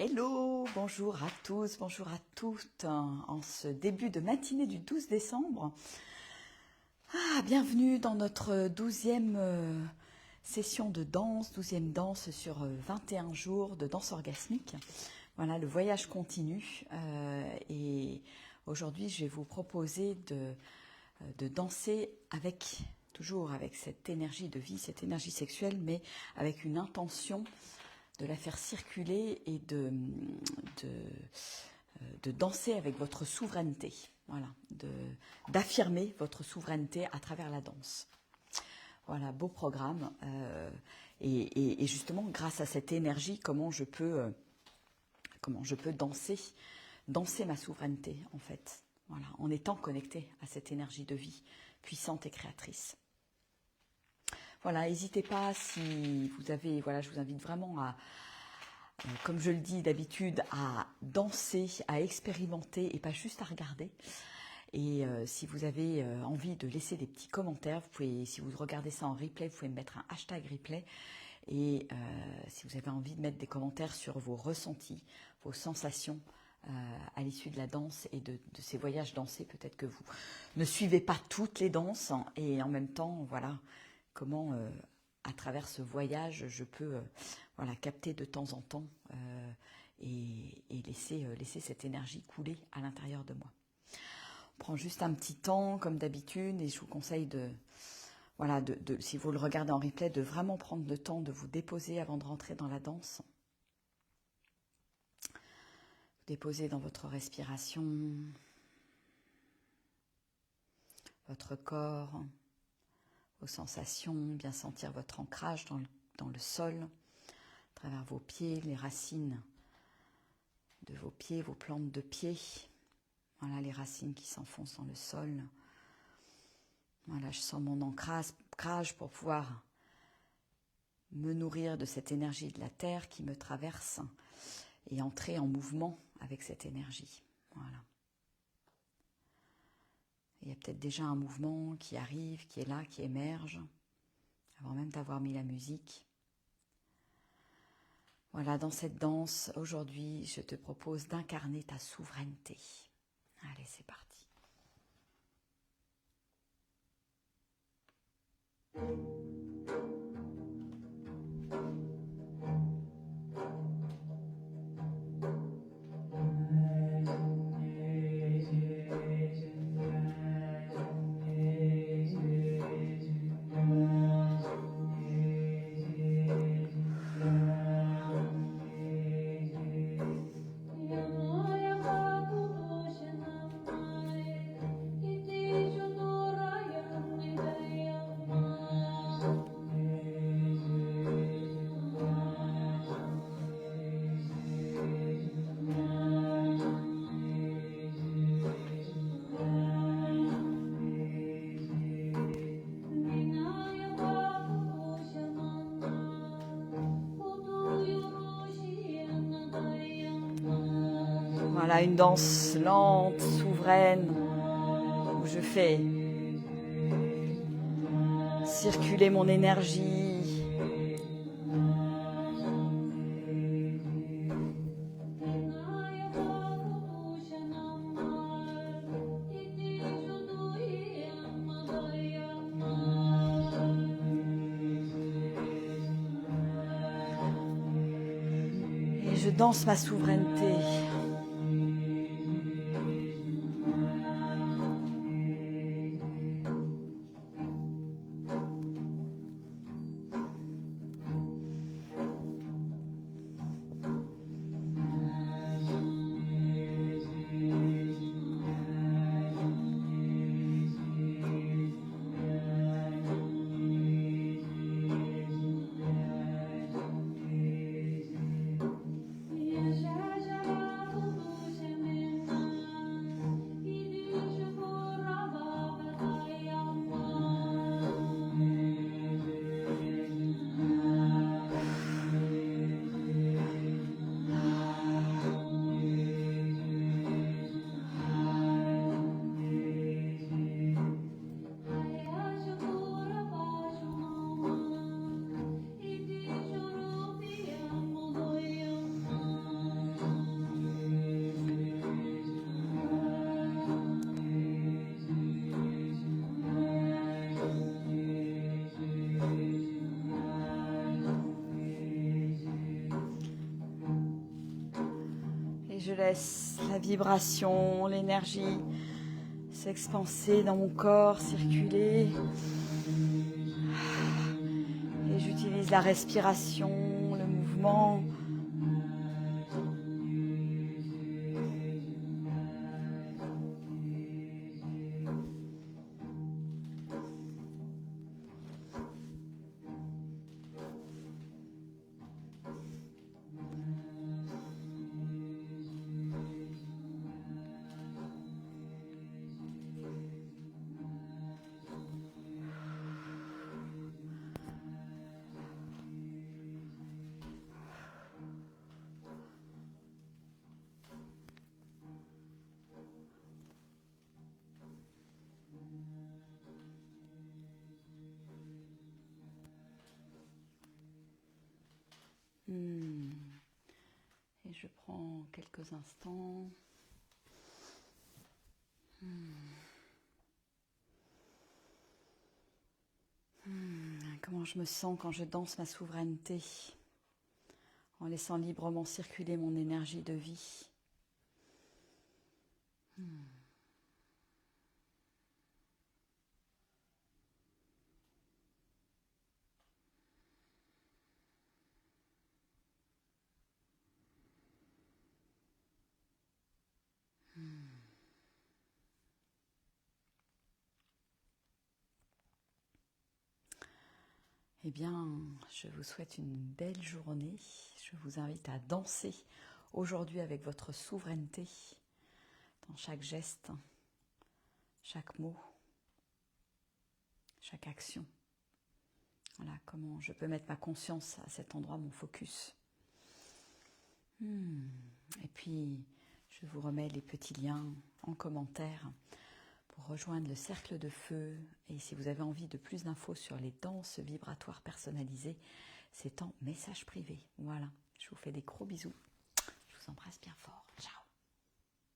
Hello, bonjour à tous, bonjour à toutes, en ce début de matinée du 12 décembre. Bienvenue dans notre 12e session de danse, 12e danse sur 21 jours de danse orgasmique. Voilà, le voyage continue et aujourd'hui je vais vous proposer de danser toujours avec cette énergie de vie, cette énergie sexuelle, mais avec une intention de la faire circuler et de danser avec votre souveraineté. Voilà, d'affirmer votre souveraineté à travers la danse. Voilà, beau programme. Et justement, grâce à cette énergie, comment je peux danser ma souveraineté, en fait. Voilà, en étant connecté à cette énergie de vie puissante et créatrice. Voilà, n'hésitez pas si vous avez, voilà, je vous invite vraiment comme je le dis d'habitude, à danser, à expérimenter et pas juste à regarder. Et si vous avez envie de laisser des petits commentaires, vous pouvez, si vous regardez ça en replay, vous pouvez mettre un hashtag replay. Et si vous avez envie de mettre des commentaires sur vos ressentis, vos sensations à l'issue de la danse et de ces voyages dansés, peut-être que vous ne suivez pas toutes les danses et en même temps, voilà, comment à travers ce voyage je peux voilà, capter de temps en temps et laisser cette énergie couler à l'intérieur de moi. On prend juste un petit temps comme d'habitude et je vous conseille voilà, si vous le regardez en replay, de vraiment prendre le temps de vous déposer avant de rentrer dans la danse. Vous déposer dans votre respiration, votre corps, vos sensations, bien sentir votre ancrage dans le sol, à travers vos pieds, les racines de vos pieds, vos plantes de pieds. Voilà les racines qui s'enfoncent dans le sol. Voilà, je sens mon ancrage pour pouvoir me nourrir de cette énergie de la terre qui me traverse et entrer en mouvement avec cette énergie. Voilà. Il y a peut-être déjà un mouvement qui arrive, qui est là, qui émerge, avant même d'avoir mis la musique. Voilà, dans cette danse, aujourd'hui, je te propose d'incarner ta souveraineté. Allez, c'est parti. Voilà, une danse lente, souveraine, où je fais circuler mon énergie. Et je danse ma souveraineté. je laisse la vibration, l'énergie s'expanser dans mon corps, circuler. Et j'utilise la respiration, le mouvement. Et je prends quelques instants. Comment je me sens quand je danse ma souveraineté, en laissant librement circuler mon énergie de vie. Eh bien, je vous souhaite une belle journée. Je vous invite à danser aujourd'hui avec votre souveraineté dans chaque geste, chaque mot, chaque action. Voilà comment je peux mettre ma conscience à cet endroit, mon focus. Et puis, je vous remets les petits liens en commentaire pour rejoindre le cercle de feu. Et si vous avez envie de plus d'infos sur les danses vibratoires personnalisées, c'est en message privé. Voilà, je vous fais des gros bisous. Je vous embrasse bien fort. Ciao.